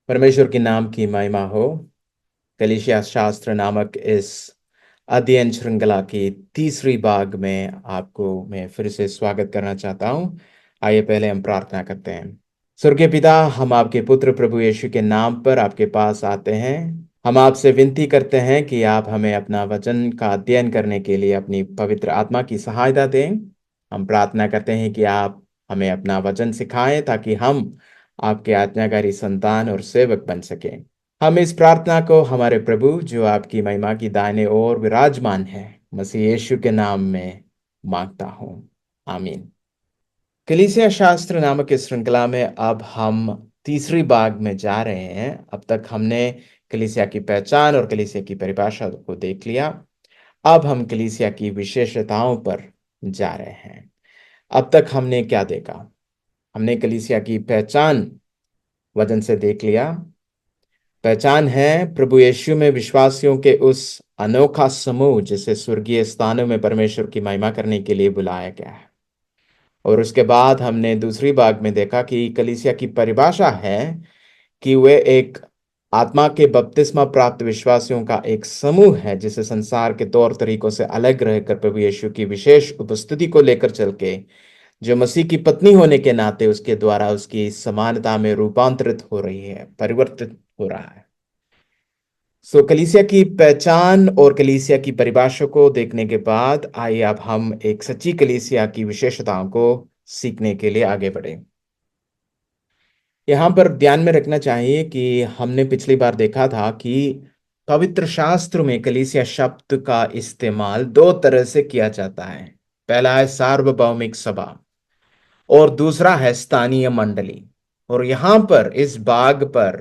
परमेश्वर के नाम की महिमा हो। कलीसिया शास्त्र नामक इस अध्ययन श्रृंखला की तीसरी भाग में आपको मैं फिर से स्वागत करना चाहता हूं। आइए पहले हम प्रार्थना करते हैं। स्वर्गीय पिता, हम आपके पुत्र प्रभु यीशु के नाम पर आपके पास आते हैं। हम आपसे विनती करते हैं कि आप हमें अपना वचन का अध्ययन करने के लिए अपनी पवित्र आत्मा की सहायता दें। हम प्रार्थना करते हैं कि आप हमें अपना वचन सिखाएं ताकि हम आपके आज्ञाकारी संतान और सेवक बन सकें। हम इस प्रार्थना को हमारे प्रभु जो आपकी महिमा की दाहिने ओर विराजमान है, मसीह यीशु के नाम में मांगता हूं। आमीन। कलीसिया शास्त्र नामक इस श्रृंखला में अब हम तीसरी भाग में जा रहे हैं। अब तक हमने कलीसिया की पहचान और कलीसिया की परिभाषा को देख लिया। अब हम कलीसिया की विशेषताओं पर जा रहे हैं। अब तक हमने क्या देखा? हमने कलीसिया की पहचान वचन से देख लिया। पहचान है प्रभु यीशु में विश्वासियों के उस अनोखा समूह जिसे स्वर्गीय स्थानों में परमेश्वर की महिमा करने के लिए बुलाया गया है। और उसके बाद हमने दूसरी भाग में देखा कि कलीसिया की परिभाषा है कि वे एक आत्मा के बपतिस्मा प्राप्त विश्वासियों का एक समूह है जिसे संसार के तौर तरीकों से अलग रहकर प्रभु यीशु की विशेष उपस्थिति को लेकर चल के जो मसीह की पत्नी होने के नाते उसके द्वारा उसकी समानता में रूपांतरित हो रही है, परिवर्तित हो रहा है। कलीसिया की पहचान और कलीसिया की परिभाषा को देखने के बाद आइए अब हम एक सच्ची कलीसिया की विशेषताओं को सीखने के लिए आगे बढ़े। यहां पर ध्यान में रखना चाहिए कि हमने पिछली बार देखा था कि पवित्र शास्त्र में कलीसिया शब्द का इस्तेमाल दो तरह से किया जाता है। पहला है सार्वभौमिक सभा और दूसरा है स्थानीय मंडली। और यहां पर इस भाग पर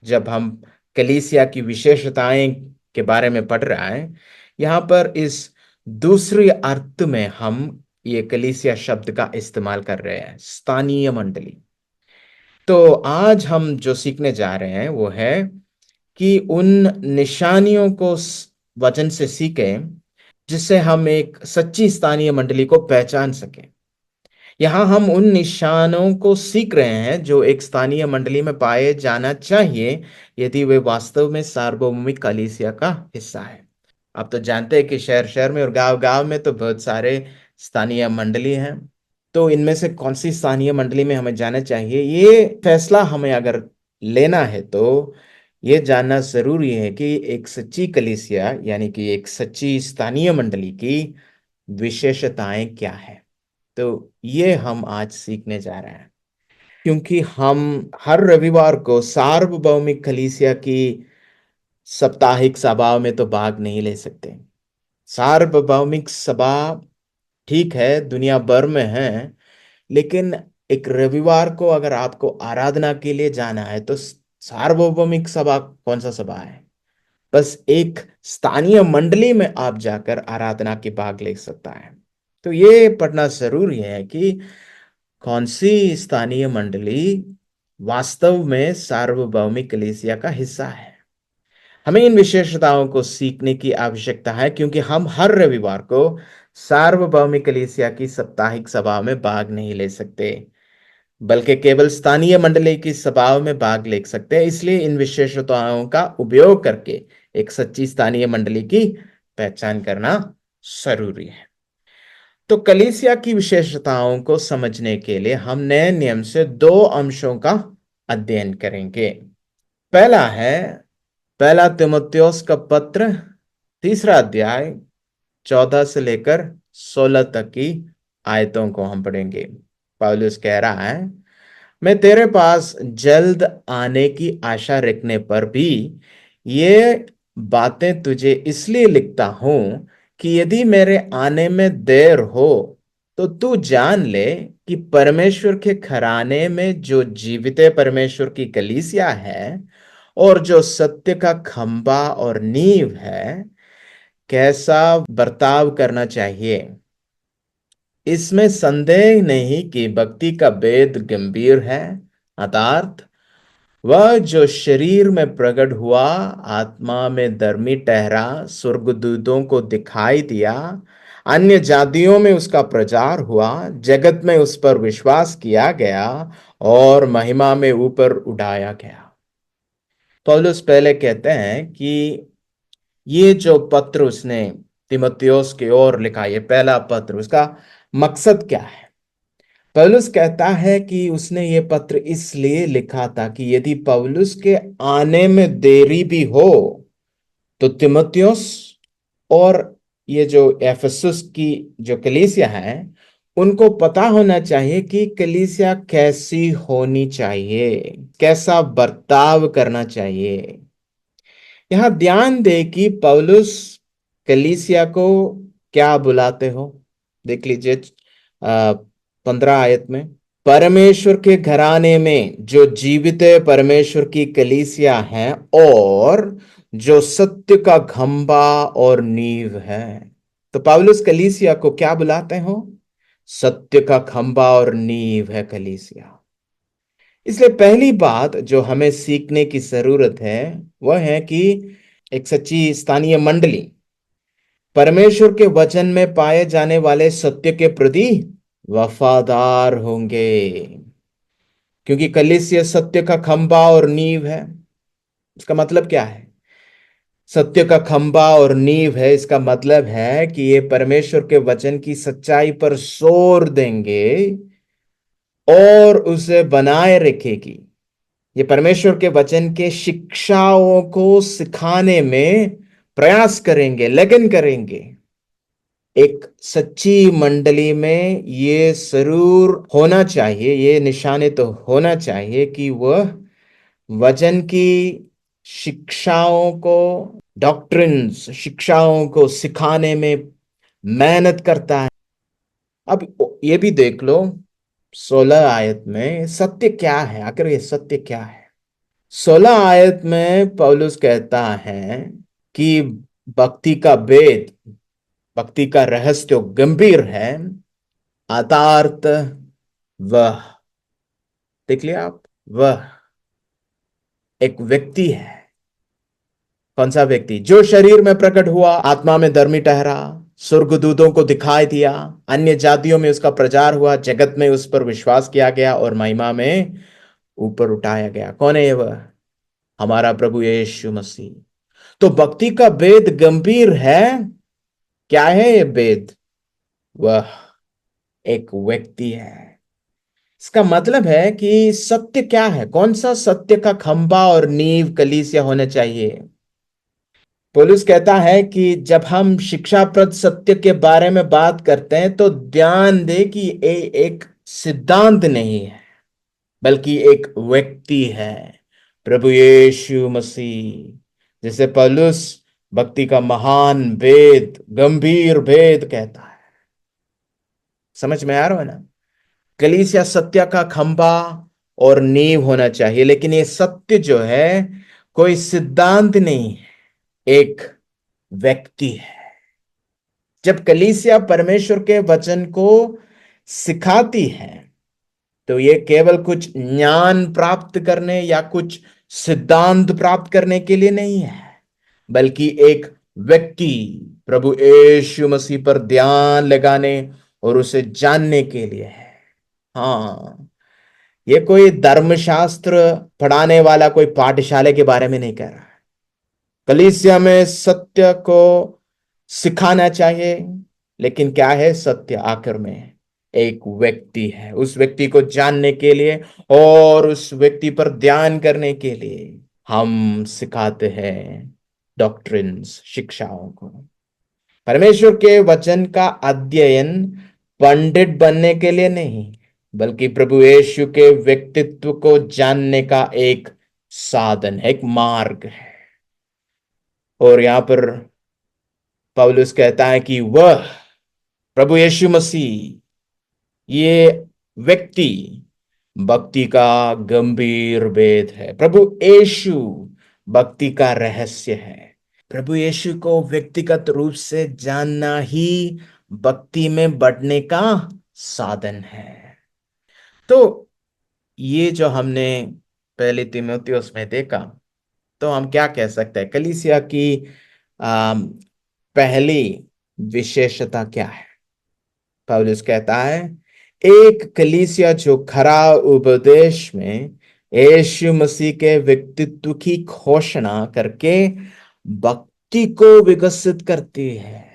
जब हम कलीसिया की विशेषताएं के बारे में पढ़ रहा है, यहां पर इस दूसरे अर्थ में हम ये कलीसिया शब्द का इस्तेमाल कर रहे हैं, स्थानीय मंडली। तो आज हम जो सीखने जा रहे हैं वो है कि उन निशानियों को वचन से सीखें जिससे हम एक सच्ची स्थानीय मंडली को पहचान सकें। यहाँ हम उन निशानों को सीख रहे हैं जो एक स्थानीय मंडली में पाए जाना चाहिए यदि वे वास्तव में सार्वभौमिक कलीसिया का हिस्सा है। आप तो जानते हैं कि शहर शहर में और गांव गांव में तो बहुत सारे स्थानीय मंडली हैं। तो इनमें से कौन सी स्थानीय मंडली में हमें जाना चाहिए, ये फैसला हमें अगर लेना है तो ये जानना जरूरी है कि एक सच्ची कलीसिया यानी कि एक सच्ची स्थानीय मंडली की विशेषताएं क्या है। तो ये हम आज सीखने जा रहे हैं, क्योंकि हम हर रविवार को सार्वभौमिक कलीसिया की साप्ताहिक सभा में तो भाग नहीं ले सकते। सार्वभौमिक सभा ठीक है, दुनिया भर में है, लेकिन एक रविवार को अगर आपको आराधना के लिए जाना है तो सार्वभौमिक सभा कौन सा सभा है? बस एक स्थानीय मंडली में आप जाकर आराधना के भाग ले सकता है। तो ये पढ़ना जरूरी है कि कौन सी स्थानीय मंडली वास्तव में सार्वभौमिक कलीसिया का हिस्सा है। हमें इन विशेषताओं को सीखने की आवश्यकता है क्योंकि हम हर रविवार को सार्वभौमिक कलीसिया की साप्ताहिक सभा में भाग नहीं ले सकते, बल्कि केवल स्थानीय मंडली की सभाओं में भाग ले सकते हैं। इसलिए इन विशेषताओं का उपयोग करके एक सच्ची स्थानीय मंडली की पहचान करना जरूरी है। तो कलीसिया की विशेषताओं को समझने के लिए हम नए नियम से दो अंशों का अध्ययन करेंगे। पहला है पहला तीमुथियुस का पत्र, तीसरा अध्याय 14 से लेकर 16 तक की आयतों को हम पढ़ेंगे। पौलुस कह रहा है, मैं तेरे पास जल्द आने की आशा रखने पर भी ये बातें तुझे इसलिए लिखता हूं कि यदि मेरे आने में देर हो तो तू जान ले कि परमेश्वर के घराने में जो जीवित परमेश्वर की कलीसिया है और जो सत्य का खंभा और नींव है, कैसा बर्ताव करना चाहिए। इसमें संदेह नहीं कि भक्ति का भेद गंभीर है, अर्थात वह जो शरीर में प्रकट हुआ, आत्मा में धर्मी ठहरा, स्वर्गदूतों को दिखाई दिया, अन्य जातियों में उसका प्रचार हुआ, जगत में उस पर विश्वास किया गया और महिमा में ऊपर उठाया गया। पौलुस पहले कहते हैं कि ये जो पत्र उसने तिमुथियुस की ओर लिखा, ये पहला पत्र, उसका मकसद क्या है। पौलुस कहता है कि उसने ये पत्र इसलिए लिखा था कि यदि पौलुस के आने में देरी भी हो तो तिमुथियुस और ये जो एफेसुस की जो कलीसिया है, उनको पता होना चाहिए कि कलीसिया कैसी होनी चाहिए, कैसा बर्ताव करना चाहिए। यहां ध्यान दे कि पौलुस कलीसिया को क्या बुलाते हो। देख लीजिए 15 आयत में, परमेश्वर के घराने में जो जीवित परमेश्वर की कलीसिया है और जो सत्य का खंबा और नींव है। तो पौलुस कलीसिया को क्या बुलाते हो? सत्य का खंबा और नींव है कलीसिया। इसलिए पहली बात जो हमें सीखने की जरूरत है वह है कि एक सच्ची स्थानीय मंडली परमेश्वर के वचन में पाए जाने वाले सत्य के प्रति वफादार होंगे, क्योंकि कलीसिया सत्य का खंबा और नींव है। इसका मतलब क्या है? सत्य का खंबा और नींव है, इसका मतलब है कि ये परमेश्वर के वचन की सच्चाई पर जोर देंगे और उसे बनाए रखेगी। ये परमेश्वर के वचन के शिक्षाओं को सिखाने में प्रयास करेंगे, लगन करेंगे। एक सच्ची मंडली में ये जरूर होना चाहिए, ये निशाने तो होना चाहिए कि वह वचन की शिक्षाओं को, डॉक्ट्रिन्स, शिक्षाओं को सिखाने में मेहनत करता है। अब ये भी देख लो 16 आयत में सत्य क्या है, आखिर ये सत्य क्या है। 16 आयत में पौलुस कहता है कि भक्ति का भेद, भक्ति का रहस्य जो गंभीर है, अर्थात वह, देख लिया आप, वह एक व्यक्ति है। कौन सा व्यक्ति? जो शरीर में प्रकट हुआ, आत्मा में धर्मी ठहरा, स्वर्गदूतों को दिखाई दिया, अन्य जातियों में उसका प्रचार हुआ, जगत में उस पर विश्वास किया गया और महिमा में ऊपर उठाया गया। कौन है वह? हमारा प्रभु यीशु मसीह। तो भक्ति का भेद गंभीर है। क्या है ये भेद? वह एक व्यक्ति है। इसका मतलब है कि सत्य क्या है, कौन सा सत्य का खंभा और नींव कलीसिया होना चाहिए। पौलुस कहता है कि जब हम शिक्षाप्रद सत्य के बारे में बात करते हैं तो ध्यान दे कि ये एक सिद्धांत नहीं है, बल्कि एक व्यक्ति है, प्रभु यीशु मसीह। जैसे पौलुस भक्ति का महान भेद, गंभीर भेद कहता है। समझ में आ रहा है ना? कलीसिया सत्य का खंभा और नींव होना चाहिए, लेकिन ये सत्य जो है कोई सिद्धांत नहीं है, एक व्यक्ति है। जब कलीसिया परमेश्वर के वचन को सिखाती है तो ये केवल कुछ ज्ञान प्राप्त करने या कुछ सिद्धांत प्राप्त करने के लिए नहीं है, बल्कि एक व्यक्ति प्रभु यीशु मसीह पर ध्यान लगाने और उसे जानने के लिए है। हाँ, ये कोई धर्मशास्त्र पढ़ाने वाला कोई पाठशाला के बारे में नहीं कह रहा है। कलीसिया में सत्य को सिखाना चाहिए, लेकिन क्या है सत्य? आखिर में एक व्यक्ति है। उस व्यक्ति को जानने के लिए और उस व्यक्ति पर ध्यान करने के लिए हम सिखाते हैं डॉक्ट्रिन्स, शिक्षाओं को। परमेश्वर के वचन का अध्ययन पंडित बनने के लिए नहीं, बल्कि प्रभु यीशु के व्यक्तित्व को जानने का एक साधन है, एक मार्ग है। और यहां पर पौलुस कहता है कि वह प्रभु यीशु मसीह, ये व्यक्ति भक्ति का गंभीर भेद है। प्रभु यीशु भक्ति का रहस्य है। प्रभु यीशु को व्यक्तिगत रूप से जानना ही भक्ति में बढ़ने का साधन है। तो ये जो हमने पहले तीमुथियुस में देखा, तो हम क्या कह सकते हैं कलीसिया की आम, पहली विशेषता क्या है? पौलुस कहता है एक कलीसिया जो खरा उपदेश में यीशु मसीह के व्यक्तित्व की घोषणा करके भक्ति को विकसित करती है।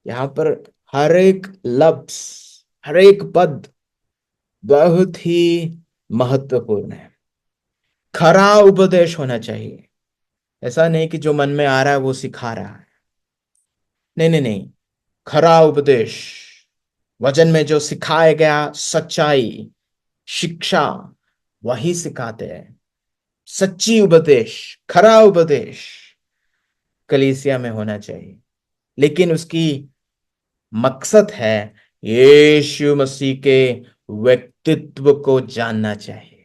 यहां पर हर एक लफ्ज, हर एक पद बहुत ही महत्वपूर्ण है। खरा उपदेश होना चाहिए। ऐसा नहीं कि जो मन में आ रहा है वो सिखा रहा है। नहीं नहीं नहीं, खरा उपदेश, वचन में जो सिखाया गया सच्चाई, शिक्षा, वही सिखाते हैं। सच्ची उपदेश, खरा उपदेश कलीसिया में होना चाहिए। लेकिन उसकी मकसद है यीशु मसीह के व्यक्तित्व को जानना चाहिए।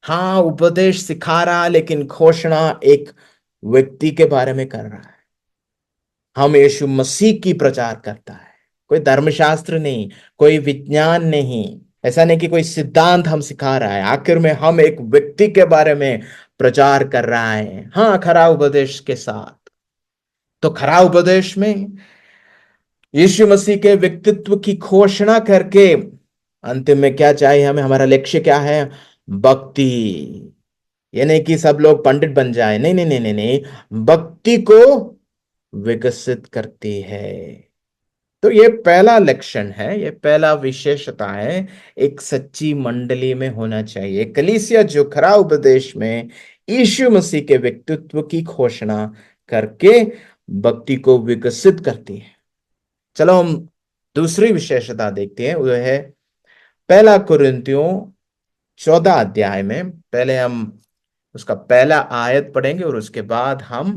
हाँ, उपदेश सिखा रहा लेकिन घोषणा एक व्यक्ति के बारे में कर रहा है। हम यीशु मसीह की प्रचार करता है, कोई धर्मशास्त्र नहीं, कोई विज्ञान नहीं। ऐसा नहीं कि कोई सिद्धांत हम सिखा रहा है। आखिर में हम एक व्यक्ति के बारे में प्रचार कर रहा है, हाँ, खरा उपदेश के साथ। तो खरा उपदेश में यीशु मसीह के व्यक्तित्व की घोषणा करके अंतिम में क्या चाहिए हमें, हमारा लक्ष्य क्या है? भक्ति। ये नहीं कि सब लोग पंडित बन जाए, नहीं नहीं नहीं नहीं नहीं, भक्ति को विकसित करती है। तो ये पहला लक्षण है, ये पहला विशेषता है, एक सच्ची मंडली में होना चाहिए कलीसिया जो खरा उपदेश में यीशु मसीह के व्यक्तित्व की घोषणा करके भक्ति को विकसित करती है। चलो हम दूसरी विशेषता देखते हैं, वह है पहला कुरिन्थियों 14 अध्याय में। पहले हम उसका पहला आयत पढ़ेंगे और उसके बाद हम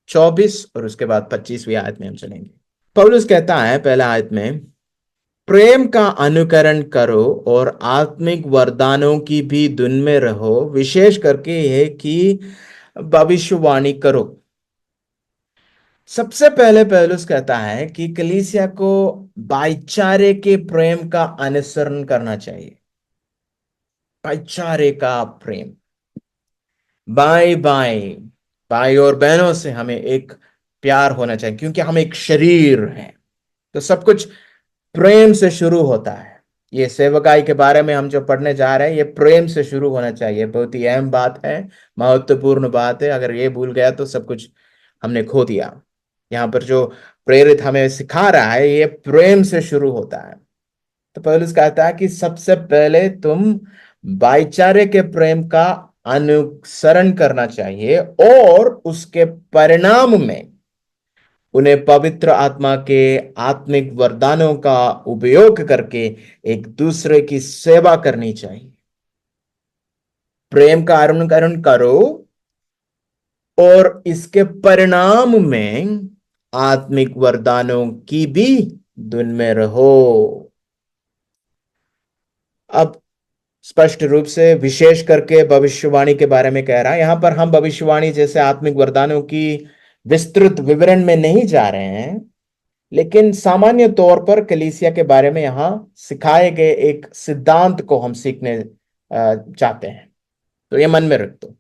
24 और उसके बाद 25वीं आयत में हम चलेंगे। पौलुस कहता है पहला आयत में, प्रेम का अनुकरण करो और आत्मिक वरदानों की भी धुन में रहो, विशेष करके यह कि भविष्यवाणी करो। सबसे पहले पौलुस कहता है कि कलीसिया को भाईचारे के प्रेम का अनुसरण करना चाहिए। भाईचारे का प्रेम, भाई भाई भाई और बहनों से हमें एक प्यार होना चाहिए, क्योंकि हम एक शरीर हैं। तो सब कुछ प्रेम से शुरू होता है। ये सेवकाई के बारे में हम जो पढ़ने जा रहे हैं, ये प्रेम से शुरू होना चाहिए। बहुत ही अहम बात है, महत्वपूर्ण बात है। अगर ये भूल गया तो सब कुछ हमने खो दिया। यहाँ पर जो प्रेरित हमें सिखा रहा है, ये प्रेम से शुरू होता है। तो पौलुस कहता है कि सबसे पहले तुम भाईचारे के प्रेम का अनुसरण करना चाहिए और उसके परिणाम में उन्हें पवित्र आत्मा के आत्मिक वरदानों का उपयोग करके एक दूसरे की सेवा करनी चाहिए। प्रेम का अनुकरण करो और इसके परिणाम में आत्मिक वरदानों की भी धुन में रहो। अब स्पष्ट रूप से विशेष करके भविष्यवाणी के बारे में कह रहा है। यहां पर हम भविष्यवाणी जैसे आत्मिक वरदानों की विस्तृत विवरण में नहीं जा रहे हैं, लेकिन सामान्य तौर पर कलीसिया के बारे में यहां सिखाए गए एक सिद्धांत को हम सीखने चाहते हैं। तो ये मन में रख दो।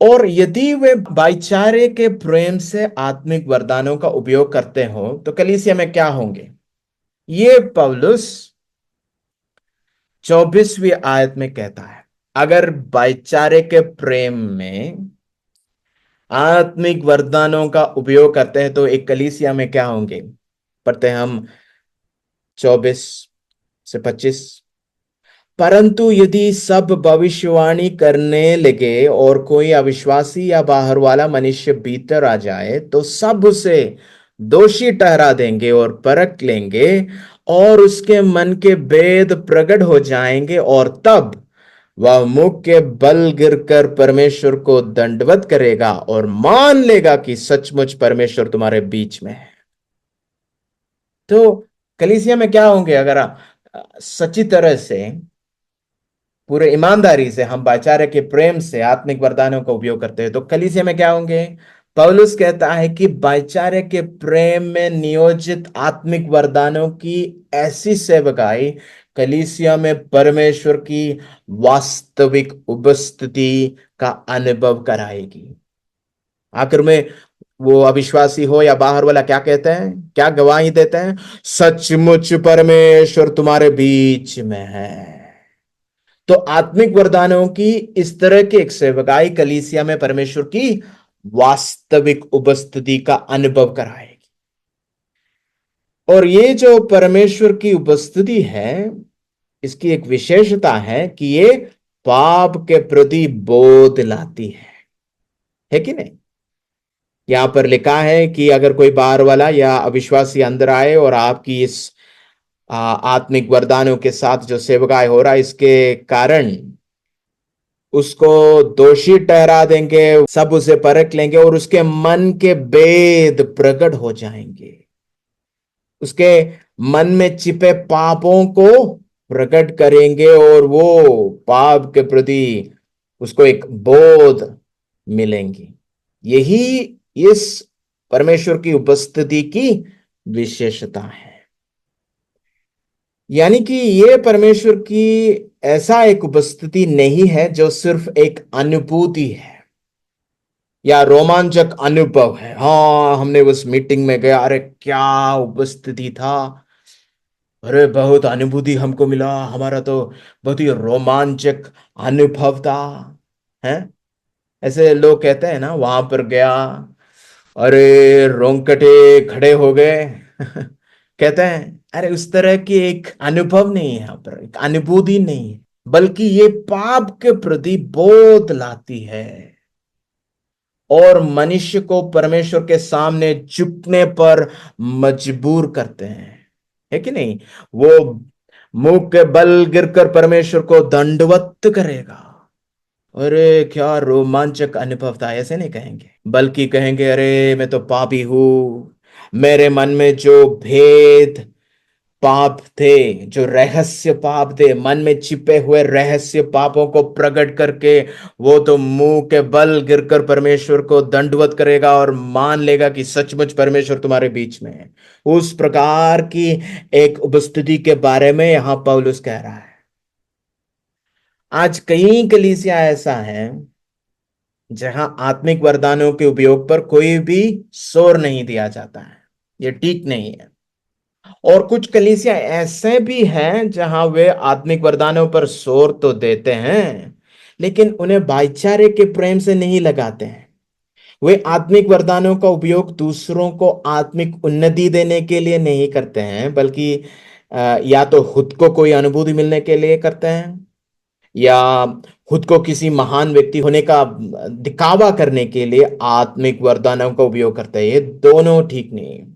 और यदि वे भाईचारे के प्रेम से आत्मिक वरदानों का उपयोग करते हो तो कलीसिया में क्या होंगे? ये पौलुस 24वीं आयत में कहता है। अगर भाईचारे के प्रेम में आत्मिक वरदानों का उपयोग करते हैं तो एक कलीसिया में क्या होंगे? पढ़ते हैं हम 24 से 25। परंतु यदि सब भविष्यवाणी करने लगे और कोई अविश्वासी या बाहर वाला मनुष्य भीतर आ जाए तो सब उसे दोषी ठहरा देंगे और परख लेंगे और उसके मन के भेद प्रकट हो जाएंगे, और तब वह मुख के बल गिरकर परमेश्वर को दंडवत करेगा और मान लेगा कि सचमुच परमेश्वर तुम्हारे बीच में है। तो कलीसिया में क्या होंगे? अगर सच्ची तरह से, पूरे ईमानदारी से हम भाईचारे के प्रेम से आत्मिक वरदानों का उपयोग करते हैं तो कलीसिया में क्या होंगे? पौलुस कहता है कि भाईचारे के प्रेम में नियोजित आत्मिक वरदानों की ऐसी सेवकाई कलीसिया में परमेश्वर की वास्तविक उपस्थिति का अनुभव कराएगी। आखिर में वो अविश्वासी हो या बाहर वाला क्या कहते हैं, क्या गवाही देते हैं? सचमुच परमेश्वर तुम्हारे बीच में है। तो आत्मिक वरदानों की इस तरह की एक सेवकाई कलीसिया में परमेश्वर की वास्तविक उपस्थिति का अनुभव कराएगी। और ये जो परमेश्वर की उपस्थिति है, इसकी एक विशेषता है कि ये पाप के प्रति बोध लाती है कि नहीं? यहां पर लिखा है कि अगर कोई बाहर वाला या अविश्वासी अंदर आए और आपकी इस आत्मिक वरदानों के साथ जो सेवकाई हो रहा है, इसके कारण उसको दोषी ठहरा देंगे, सब उसे परख लेंगे और उसके मन के भेद प्रकट हो जाएंगे, उसके मन में छिपे पापों को प्रकट करेंगे और वो पाप के प्रति उसको एक बोध मिलेंगी। यही इस परमेश्वर की उपस्थिति की विशेषता है। यानी कि ये परमेश्वर की ऐसा एक उपस्थिति नहीं है जो सिर्फ एक अनुभूति है या रोमांचक अनुभव है। हाँ, हमने उस मीटिंग में गया, अरे क्या उपस्थिति था, अरे बहुत अनुभूति हमको मिला, हमारा तो बहुत ही रोमांचक अनुभव था, है। ऐसे लोग कहते हैं ना, वहां पर गया, अरे रोंगटे खड़े हो गए कहते हैं, अरे उस तरह की एक अनुभव नहीं है, यहाँ पर एक अनुभूति नहीं है, बल्कि ये पाप के प्रति बोध लाती है और मनुष्य को परमेश्वर के सामने झुकने पर मजबूर करते हैं, है कि नहीं? वो मुंह के बल गिरकर परमेश्वर को दंडवत करेगा। अरे क्या रोमांचक अनुभव था, ऐसे नहीं कहेंगे, बल्कि कहेंगे, अरे मैं तो पापी हूं, मेरे मन में जो भेद पाप थे, जो रहस्य पाप थे, मन में छिपे हुए रहस्य पापों को प्रकट करके वो तो मुंह के बल गिरकर परमेश्वर को दंडवत करेगा और मान लेगा कि सचमुच परमेश्वर तुम्हारे बीच में है। उस प्रकार की एक उपस्थिति के बारे में यहां पौलुस कह रहा है। आज कई कलीसिया ऐसा है जहां आत्मिक वरदानों के उपयोग पर कोई भी जोर नहीं दिया जाता है, यह ठीक नहीं है। और कुछ कलीसिया ऐसे भी हैं जहां वे आत्मिक वरदानों पर जोर तो देते हैं, लेकिन उन्हें भाईचारे के प्रेम से नहीं लगाते हैं। वे आत्मिक वरदानों का उपयोग दूसरों को आत्मिक उन्नति देने के लिए नहीं करते हैं, बल्कि या तो खुद को कोई अनुभूति मिलने के लिए करते हैं, या खुद को किसी महान व्यक्ति होने का दिखावा करने के लिए आत्मिक वरदानों का उपयोग करते हैं। ये दोनों ठीक नहीं है।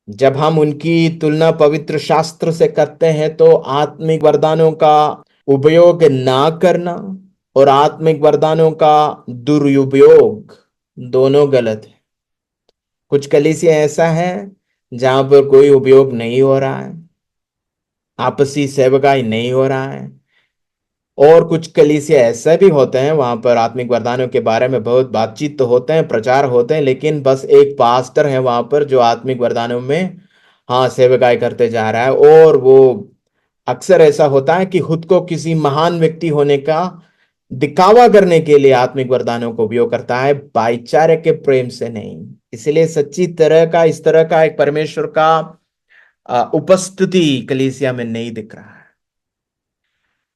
जब हम उनकी तुलना पवित्र शास्त्र से करते हैं तो आत्मिक वरदानों का उपयोग ना करना और आत्मिक वरदानों का दुरुपयोग दोनों गलत है। कुछ कलीसिया ऐसा है जहां पर कोई उपयोग नहीं हो रहा है, आपसी सेवकाई नहीं हो रहा है, और कुछ कलीसिया ऐसे भी होते हैं वहां पर आत्मिक वरदानों के बारे में बहुत बातचीत तो होते हैं, प्रचार होते हैं, लेकिन बस एक पास्टर है वहां पर जो आत्मिक वरदानों में हाँ सेवकाई करते जा रहा है, और वो अक्सर ऐसा होता है कि खुद को किसी महान व्यक्ति होने का दिखावा करने के लिए आत्मिक वरदानों को उपयोग करता है, भाईचारे के प्रेम से नहीं। इसलिए सच्ची तरह का इस तरह का एक परमेश्वर का उपस्थिति कलीसिया में नहीं दिख रहा है।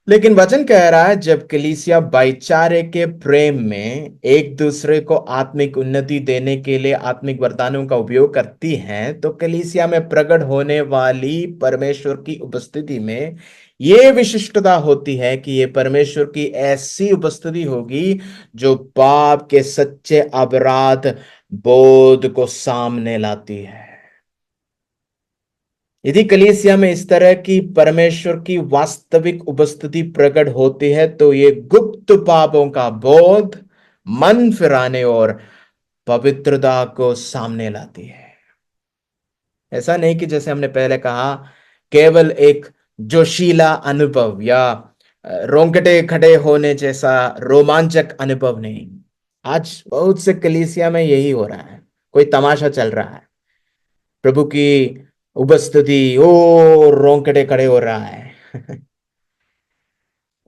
लेकिन वचन कह रहा है जब कलीसिया भाईचारे के प्रेम में एक दूसरे को आत्मिक उन्नति देने के लिए आत्मिक वरदानों का उपयोग करती है, तो कलीसिया में प्रकट होने वाली परमेश्वर की उपस्थिति में यह विशिष्टता होती है कि यह परमेश्वर की ऐसी उपस्थिति होगी जो पाप के सच्चे अपराध बोध को सामने लाती है। यदि कलीसिया में इस तरह की परमेश्वर की वास्तविक उपस्थिति प्रकट होती है तो ये गुप्त पापों का बोध, मन फिराने और पवित्रता को सामने लाती है। ऐसा नहीं कि जैसे हमने पहले कहा, केवल एक जोशीला अनुभव या रोंगटे खड़े होने जैसा रोमांचक अनुभव नहीं। आज बहुत से कलीसिया में यही हो रहा है, कोई तमाशा चल रहा है, प्रभु की उपस्थिति ओ रोंगटे खड़े हो रहा है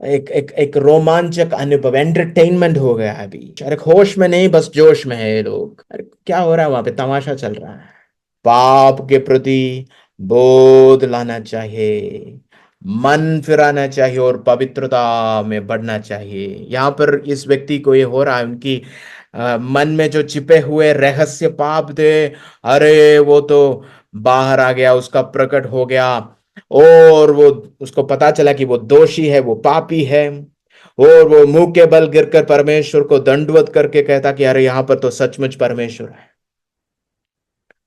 एक एक एक रोमांचक अनुभव, एंटरटेनमेंट हो गया है अभी। अरे होश में नहीं, बस जोश में है ये लोग। अरे क्या हो रहा है वहां पे? तमाशा चल रहा है। पाप के प्रति बोध लाना चाहिए, मन फिराना चाहिए और पवित्रता में बढ़ना चाहिए। यहाँ पर इस व्यक्ति को ये हो रहा है, उनकी मन में जो छिपे हुए रहस्य पाप थे, अरे वो तो बाहर आ गया, उसका प्रकट हो गया। और वो, उसको पता चला कि वो दोषी है, वो पापी है। और वो मुंह के बल गिरकर परमेश्वर को दंडवत करके कहता कि अरे यहाँ पर तो सचमुच परमेश्वर है।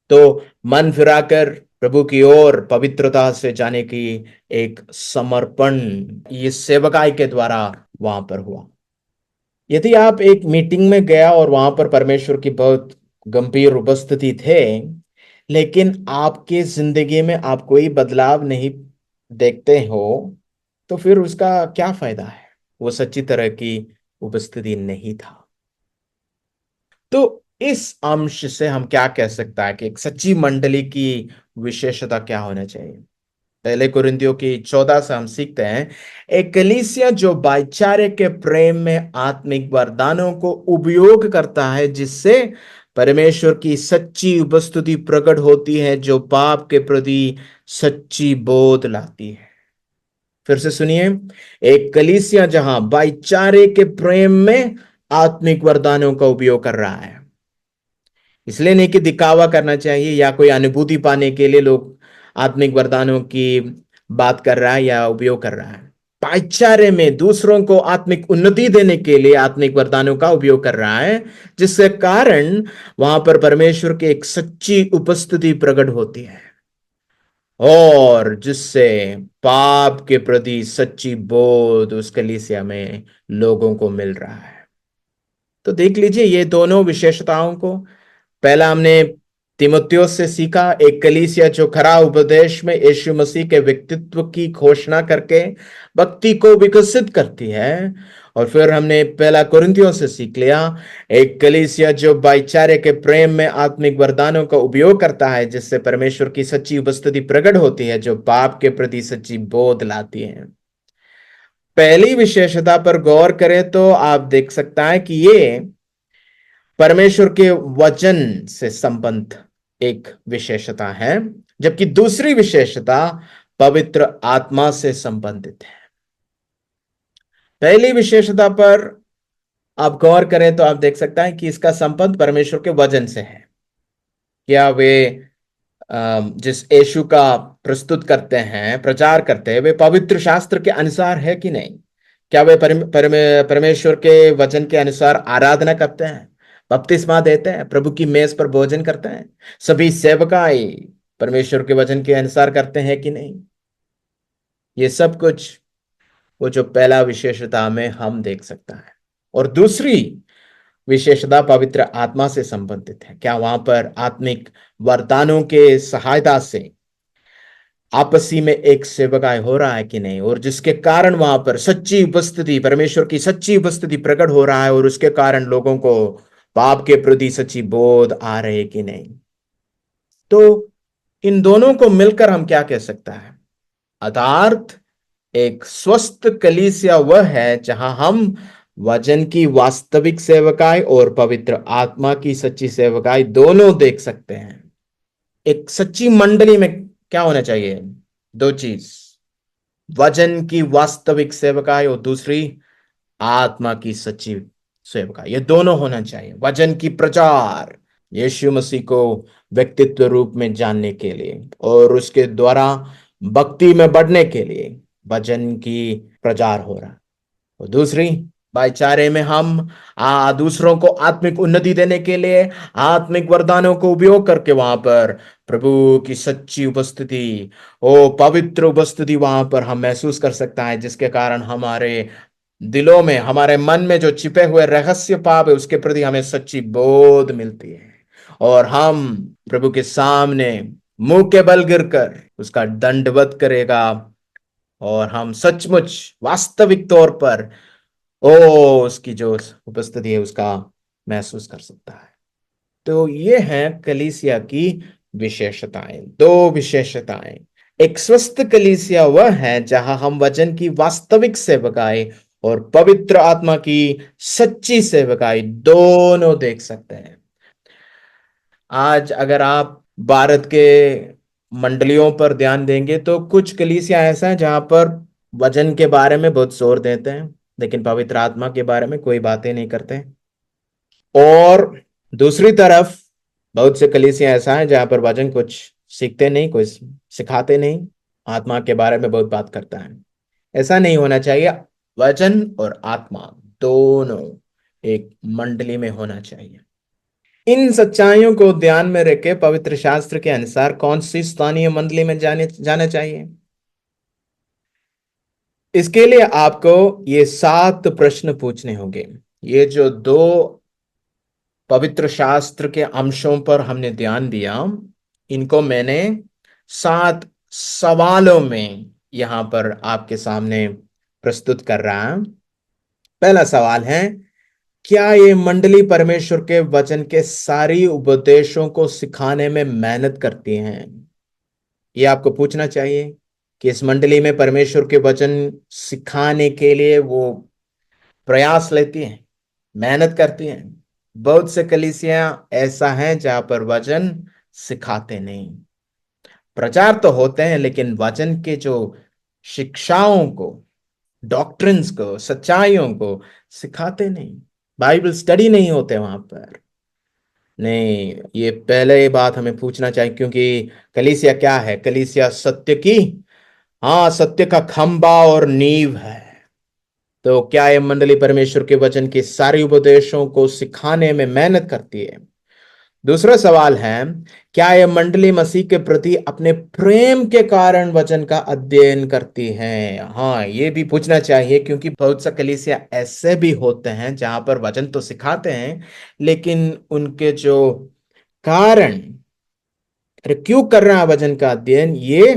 तो मन फिराकर प्रभु की ओर पवित्रता से जाने की एक समर्पण ये सेवकाई के द्वारा वहां पर हुआ। यदि आप एक मीटिंग में गया और वहां पर परमेश्वर की बहुत गंभीर उपस्थिति थे, लेकिन आपके जिंदगी में आप कोई बदलाव नहीं देखते हो, तो फिर उसका क्या फायदा है? वो सच्ची तरह की उपस्थिति नहीं था। तो इस अंश से हम क्या कह सकता है कि एक सच्ची मंडली की विशेषता क्या होना चाहिए? पहले कुरिन्थियों की 14 से हम सीखते हैं, एक कलीसिया जो भाईचारे के प्रेम में आत्मिक वरदानों को उपयोग करता है, जिससे परमेश्वर की सच्ची उपस्थिति प्रकट होती है, जो पाप के प्रति सच्ची बोध लाती है। फिर से सुनिए, एक कलीसिया जहां भाईचारे के प्रेम में आत्मिक वरदानों का उपयोग कर रहा है, इसलिए नहीं कि दिखावा करना चाहिए या कोई अनुभूति पाने के लिए लोग आत्मिक वरदानों की बात कर रहा है या उपयोग कर रहा है। भाईचारे में दूसरों को आत्मिक उन्नति देने के लिए आत्मिक वरदानों का उपयोग कर रहा है, जिसके कारण वहां पर परमेश्वर की एक सच्ची उपस्थिति प्रकट होती है और जिससे पाप के प्रति सच्ची बोध उस कलीसिया में लोगों को मिल रहा है। तो देख लीजिए ये दोनों विशेषताओं को। पहला हमने तीमुथियुस से सीखा, एक कलीसिया जो खरा उपदेश में यीशु मसीह के व्यक्तित्व की घोषणा करके भक्ति को विकसित करती है। और फिर हमने पहला कुरिन्थियों से सीख लिया, एक कलीसिया जो भाईचारे के प्रेम में आत्मिक वरदानों का उपयोग करता है, जिससे परमेश्वर की सच्ची उपस्थिति प्रकट होती है, जो पाप के प्रति सच्ची बोध लाती है। पहली विशेषता पर गौर करें तो आप देख सकता है कि ये परमेश्वर के वचन से संबंध एक विशेषता है, जबकि दूसरी विशेषता पवित्र आत्मा से संबंधित है। पहली विशेषता पर आप गौर करें तो आप देख सकता है कि इसका संबंध परमेश्वर के वचन से है। क्या वे जिस यीशु का प्रस्तुत करते हैं, प्रचार करते हैं, वे पवित्र शास्त्र के अनुसार है कि नहीं? क्या वे परमेश्वर के वचन के अनुसार आराधना करते हैं, बपतिस्मा देते हैं, प्रभु की मेज पर भोजन करते हैं, सभी सेवकाई परमेश्वर के वचन के अनुसार करते हैं कि नहीं? ये सब कुछ वो जो पहला विशेषता में हम देख सकता है। और दूसरी विशेषता पवित्र आत्मा से संबंधित है। क्या वहां पर आत्मिक वरदानों के सहायता से आपसी में एक सेवकाई हो रहा है कि नहीं, और जिसके कारण वहां पर सच्ची उपस्थिति, परमेश्वर की सच्ची उपस्थिति प्रकट हो रहा है और उसके कारण लोगों को पाप के प्रति सच्ची बोध आ रहे कि नहीं? तो इन दोनों को मिलकर हम क्या कह सकता है? अर्थात एक स्वस्थ कलीसिया वह है जहां हम वचन की वास्तविक सेवकाई और पवित्र आत्मा की सच्ची सेवकाई दोनों देख सकते हैं। एक सच्ची मंडली में क्या होना चाहिए? दो चीज, वचन की वास्तविक सेवकाई और दूसरी आत्मा की सच्ची सेवकाई। ये दोनों होना चाहिए। वचन की प्रचार, यीशु मसीह को व्यक्तित्व रूप में जानने के लिए और उसके द्वारा भक्ति में बढ़ने के लिए वचन की प्रचार हो रहा है। और दूसरी, भाईचारे में हम दूसरों को आत्मिक उन्नति देने के लिए आत्मिक वरदानों को उपयोग करके वहां पर प्रभु की सच्ची उपस्थिति, ओ पवित्र उपस्थिति वहां पर हम महसूस कर सकता है, जिसके कारण हमारे दिलों में, हमारे मन में जो छिपे हुए रहस्य पाप है उसके प्रति हमें सच्ची बोध मिलती है और हम प्रभु के सामने मुंह के बल गिरकर उसका दंडवत करेगा और हम सचमुच वास्तविक तौर पर ओ उसकी जो उपस्थिति है उसका महसूस कर सकता है। तो ये है कलीसिया की विशेषताएं, दो विशेषताएं। एक स्वस्थ कलीसिया वह है जहां हम वचन की वास्तविक सेवकाई और पवित्र आत्मा की सच्ची सेवकाई दोनों देख सकते हैं। आज अगर आप भारत के मंडलियों पर ध्यान देंगे तो कुछ कलीसिया ऐसा है जहां पर वजन के बारे में बहुत जोर देते हैं, लेकिन पवित्र आत्मा के बारे में कोई बातें नहीं करते। और दूसरी तरफ बहुत से कलीसिया ऐसा है जहां पर वचन कुछ सीखते नहीं, कुछ सिखाते नहीं, आत्मा के बारे में बहुत बात करता है। ऐसा नहीं होना चाहिए। वचन और आत्मा दोनों एक मंडली में होना चाहिए। इन सच्चाइयों को ध्यान में रखे पवित्र शास्त्र के अनुसार कौन सी स्थानीय मंडली में जाना चाहिए? इसके लिए आपको ये 7 प्रश्न पूछने होंगे। ये जो 2 पवित्र शास्त्र के अंशों पर हमने ध्यान दिया, इनको मैंने 7 सवालों में यहां पर आपके सामने प्रस्तुत कर रहा हूं। पहला सवाल है, क्या ये मंडली परमेश्वर के वचन के सारी उपदेशों को सिखाने में मेहनत करती हैं? ये आपको पूछना चाहिए कि इस मंडली में परमेश्वर के वचन सिखाने के लिए वो प्रयास लेती हैं, मेहनत करती हैं। बहुत से कलीसिया ऐसा है जहां पर वचन सिखाते नहीं, प्रचार तो होते हैं लेकिन वचन के जो शिक्षाओं को, डॉक्ट्रिन्स को, सच्चाइयों को सिखाते नहीं। बाइबल स्टडी नहीं होते वहां पर। नहीं, ये पहले ये बात हमें पूछना चाहिए, क्योंकि कलीसिया क्या है? कलीसिया सत्य की, हाँ, सत्य का खंबा और नींव है। तो क्या ये मंडली परमेश्वर के वचन के सारे उपदेशों को सिखाने में मेहनत करती है? दूसरा सवाल है, क्या यह मंडली मसीह के प्रति अपने प्रेम के कारण वचन का अध्ययन करती है? हाँ, ये भी पूछना चाहिए, क्योंकि बहुत सा कलीसिया ऐसे भी होते हैं जहां पर वचन तो सिखाते हैं लेकिन उनके जो कारण, अरे क्यों कर रहा है वचन का अध्ययन, ये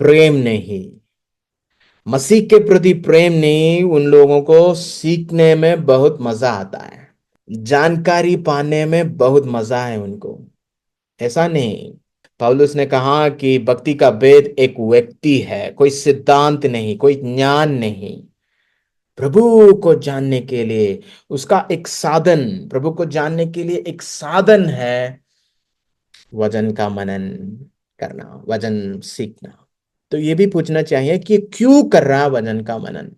प्रेम नहीं, मसीह के प्रति प्रेम नहीं। उन लोगों को सीखने में बहुत मजा आता है, जानकारी पाने में बहुत मजा है उनको। ऐसा नहीं। पौलुस ने कहा कि भक्ति का भेद एक व्यक्ति है, कोई सिद्धांत नहीं, कोई ज्ञान नहीं। प्रभु को जानने के लिए उसका एक साधन, प्रभु को जानने के लिए एक साधन है वचन का मनन करना, वचन सीखना। तो ये भी पूछना चाहिए कि क्यों कर रहा है वचन का मनन?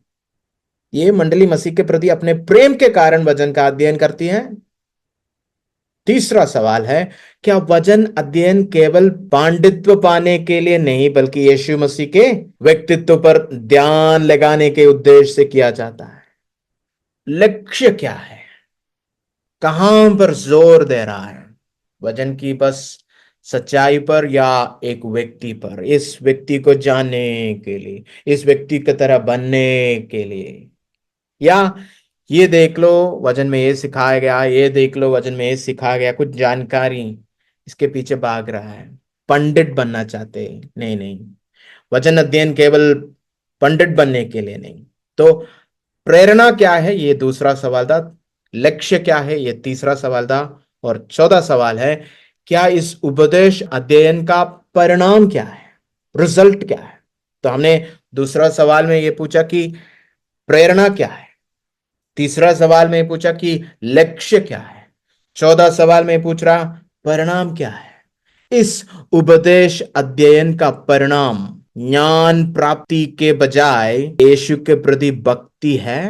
ये मंडली मसीह के प्रति अपने प्रेम के कारण वचन का अध्ययन करती है। तीसरा सवाल है, क्या वचन अध्ययन केवल पांडित्य पाने के लिए नहीं बल्कि यीशु मसीह के व्यक्तित्व पर ध्यान लगाने के उद्देश्य से किया जाता है? लक्ष्य क्या है? कहां पर जोर दे रहा है? वचन की बस सच्चाई पर या एक व्यक्ति पर, इस व्यक्ति को जानने के लिए, इस व्यक्ति की तरह बनने के लिए? या ये देख लो वचन में ये सिखाया गया, ये देख लो वचन में ये सिखाया गया, कुछ जानकारी इसके पीछे भाग रहा है, पंडित बनना चाहते हैं? नहीं नहीं, वचन अध्ययन केवल पंडित बनने के लिए नहीं। तो प्रेरणा क्या है, ये दूसरा सवाल था। लक्ष्य क्या है, ये तीसरा सवाल था। और चौथा सवाल है, क्या इस उपदेश अध्ययन का परिणाम क्या है, रिजल्ट क्या है? तो हमने दूसरा सवाल में ये पूछा कि प्रेरणा क्या है, तीसरा सवाल में पूछा कि लक्ष्य क्या है, चौथा सवाल में पूछ रहा परिणाम क्या है। इस उपदेश अध्ययन का परिणाम ज्ञान प्राप्ति के बजाय यीशु के प्रति भक्ति है।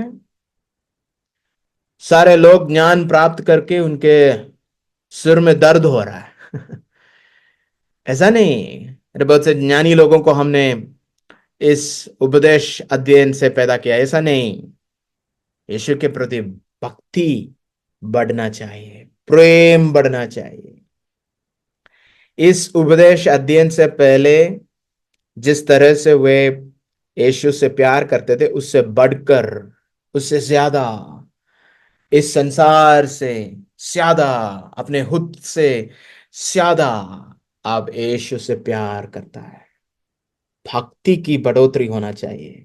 सारे लोग ज्ञान प्राप्त करके उनके सिर में दर्द हो रहा है। ऐसा नहीं। अरे बहुत से ज्ञानी लोगों को हमने इस उपदेश अध्ययन से पैदा किया, ऐसा नहीं। यीशु के प्रति भक्ति बढ़ना चाहिए, प्रेम बढ़ना चाहिए। इस उपदेश अध्ययन से पहले जिस तरह से वे यीशु से प्यार करते थे, उससे बढ़कर, उससे ज्यादा, इस संसार से ज्यादा, अपने खुद से ज्यादा अब यीशु से प्यार करता है। भक्ति की बढ़ोतरी होना चाहिए।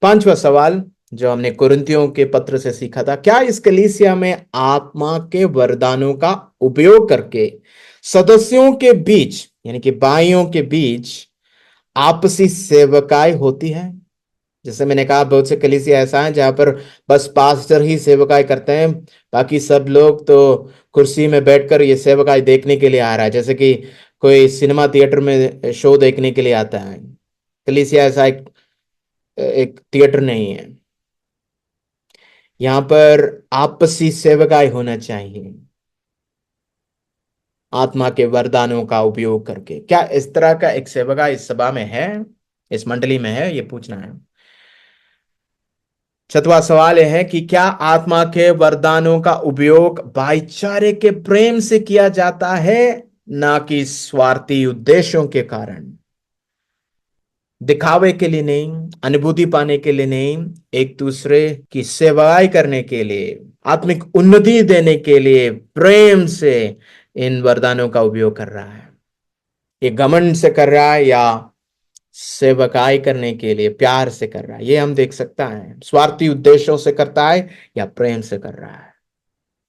पांचवा सवाल जो हमने कुरिन्थियों के पत्र से सीखा था, क्या इस कलीसिया में आत्मा के वरदानों का उपयोग करके सदस्यों के बीच, यानी कि भाइयों के बीच आपसी सेवकाई होती है? जैसे मैंने कहा, बहुत से कलीसिया ऐसा है जहां पर बस पास्टर ही सेवकाई करते हैं, बाकी सब लोग तो कुर्सी में बैठकर ये सेवकाई देखने के लिए आ रहा है। जैसे कि कोई सिनेमा थिएटर में शो देखने के लिए आता है। कलीसिया ऐसा एक एक थिएटर नहीं है। यहाँ पर आपसी सेवकाई होना चाहिए, आत्मा के वरदानों का उपयोग करके। क्या इस तरह का एक सेवका इस सभा में है, इस मंडली में है, ये पूछना है। छठवां सवाल यह है कि क्या आत्मा के वरदानों का उपयोग भाईचारे के प्रेम से किया जाता है, ना कि स्वार्थी उद्देश्यों के कारण। दिखावे के लिए नहीं, अनुभूति पाने के लिए नहीं, एक दूसरे की सेवाएं करने के लिए, आत्मिक उन्नति देने के लिए प्रेम से इन वरदानों का उपयोग कर रहा है। ये घमंड से कर रहा है या सेवकाई करने के लिए प्यार से कर रहा है, ये हम देख सकता है। स्वार्थी उद्देश्यों से करता है या प्रेम से कर रहा है।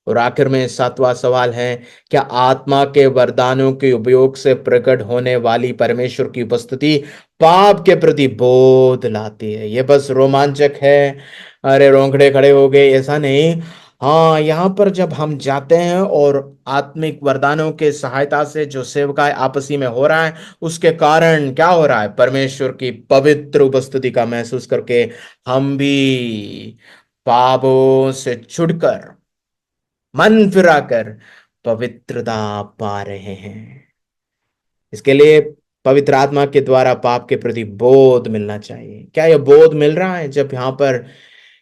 और आखिर में सातवां सवाल है, क्या आत्मा के वरदानों के उपयोग से प्रकट होने वाली परमेश्वर की उपस्थिति पाप के प्रति बोध लाती है। ये बस रोमांचक है, अरे रोंगड़े खड़े हो गए, ऐसा नहीं। हाँ, यहां पर जब हम जाते हैं और आत्मिक वरदानों के सहायता से जो सेवकाई आपसी में हो रहा है, उसके कारण क्या हो रहा है, परमेश्वर की पवित्र उपस्थिति का महसूस करके हम भी पापों से छुटकर मन फिराकर पवित्रता पा रहे हैं। इसके लिए पवित्र आत्मा के द्वारा पाप के प्रति बोध मिलना चाहिए। क्या यह बोध मिल रहा है जब यहां पर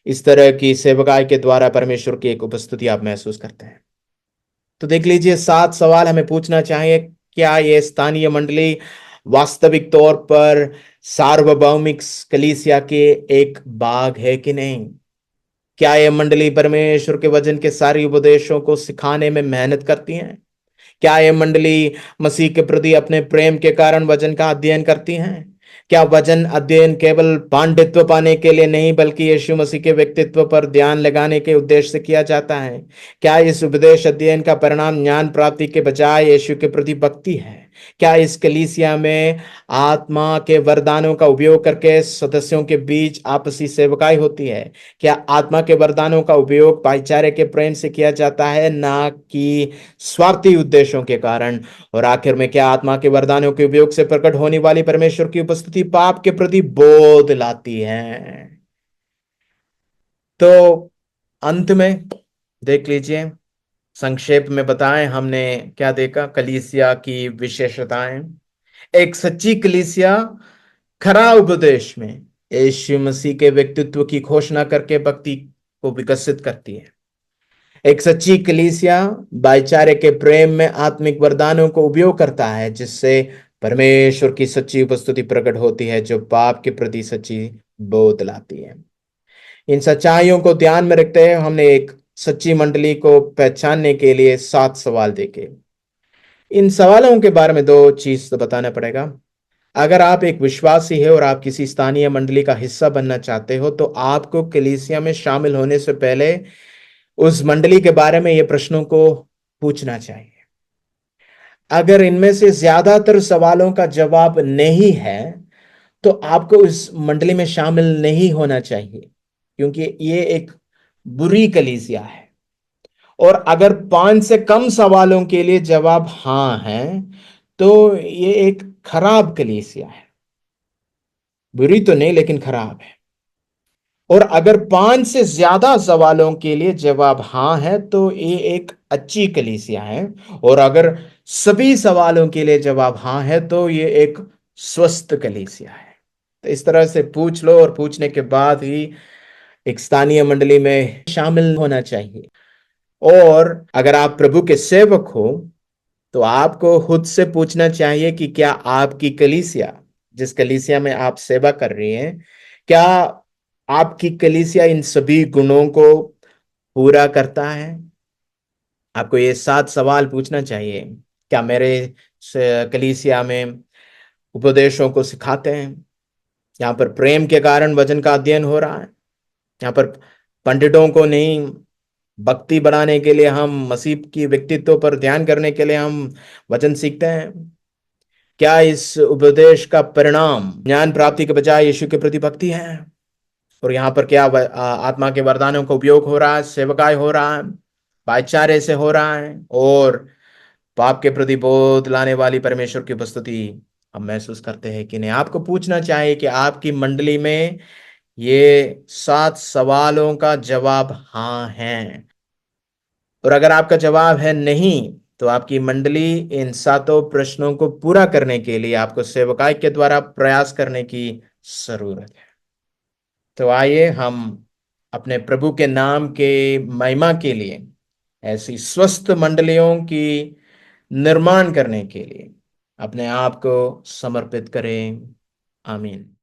इस तरह की सेवकाई के द्वारा परमेश्वर की एक उपस्थिति आप महसूस करते हैं? तो देख लीजिए, 7 सवाल हमें पूछना चाहिए। क्या यह स्थानीय मंडली वास्तविक तौर पर सार्वभौमिक कलीसिया के एक भाग है कि नहीं? क्या यह मंडली परमेश्वर के वचन के सारे उपदेशों को सिखाने में मेहनत करती है? क्या यह मंडली मसीह के प्रति अपने प्रेम के कारण वचन का अध्ययन करती हैं? क्या वचन अध्ययन केवल पांडित्य पाने के लिए नहीं, बल्कि यीशु मसीह के व्यक्तित्व पर ध्यान लगाने के उद्देश्य से किया जाता है? क्या इस उपदेश अध्ययन का परिणाम ज्ञान प्राप्ति के बजाय यीशु के प्रति भक्ति है? क्या इस कलीसिया में आत्मा के वरदानों का उपयोग करके सदस्यों के बीच आपसी सेवकाई होती है? क्या आत्मा के वरदानों का उपयोग भाईचारे के प्रेम से किया जाता है, ना कि स्वार्थी उद्देश्यों के कारण? और आखिर में, क्या आत्मा के वरदानों के उपयोग से प्रकट होने वाली परमेश्वर की उपस्थिति पाप के प्रति बोध लाती है? तो अंत में देख लीजिए, संक्षेप में बताएं हमने क्या देखा। कलीसिया की विशेषताएं। एक सच्ची कलीसिया खरा उपदेश में यीशु मसीह के व्यक्तित्व की घोषणा करके भक्ति को विकसित करती है। एक सच्ची कलीसिया भाईचारे के प्रेम में आत्मिक वरदानों को उपयोग करता है, जिससे परमेश्वर की सच्ची उपस्थिति प्रकट होती है, जो पाप के प्रति सच्ची बोध लाती है। इन सच्चाइयों को ध्यान में रखते हुए हमने एक सच्ची मंडली को पहचानने के लिए 7 सवाल देखे। इन सवालों के बारे में दो चीज तो बताना पड़ेगा। अगर आप एक विश्वासी है और आप किसी स्थानीय मंडली का हिस्सा बनना चाहते हो, तो आपको कलीसिया में शामिल होने से पहले उस मंडली के बारे में ये प्रश्नों को पूछना चाहिए। अगर इनमें से ज्यादातर सवालों का जवाब नहीं है, तो आपको इस मंडली में शामिल नहीं होना चाहिए, क्योंकि ये एक बुरी कलीसिया है। और अगर 5 से कम सवालों के लिए जवाब हां है, तो ये एक खराब कलीसिया है। बुरी तो नहीं, लेकिन खराब है। और अगर 5 से ज्यादा सवालों के लिए जवाब हां है, तो ये एक अच्छी कलीसिया है। और अगर सभी सवालों के लिए जवाब हां है, तो ये एक स्वस्थ कलीसिया है। तो इस तरह से पूछ लो, और पूछने के बाद ही एक स्थानीय मंडली में शामिल होना चाहिए। और अगर आप प्रभु के सेवक हो, तो आपको खुद से पूछना चाहिए कि क्या आपकी कलीसिया, जिस कलीसिया में आप सेवा कर रही हैं, क्या आपकी कलीसिया इन सभी गुणों को पूरा करता है? आपको ये 7 सवाल पूछना चाहिए। क्या मेरे कलीसिया में उपदेशों को सिखाते हैं? यहाँ पर प्रेम के कारण वचन का अध्ययन हो रहा है? यहाँ पर पंडितों को नहीं, भक्ति बढ़ाने के लिए, हम मसीह की व्यक्तित्व पर ध्यान करने के लिए हम वचन सीखते हैं? क्या इस उपदेश का परिणाम ज्ञान प्राप्ति के बजाय यीशु के प्रति भक्ति है? और यहाँ पर क्या आत्मा के वरदानों का उपयोग हो रहा है, सेवकाई हो रहा है, भाईचारे से हो रहा है? और पाप के प्रति बोध लाने वाली परमेश्वर की उपस्थिति हम महसूस करते हैं कि नहीं। आपको पूछना चाहिए कि आपकी मंडली में ये 7 सवालों का जवाब हाँ है। और अगर आपका जवाब है नहीं, तो आपकी मंडली इन 7 प्रश्नों को पूरा करने के लिए आपको सेवकाई के द्वारा प्रयास करने की जरूरत है। तो आइए हम अपने प्रभु के नाम के महिमा के लिए ऐसी स्वस्थ मंडलियों की निर्माण करने के लिए अपने आप को समर्पित करें। आमीन।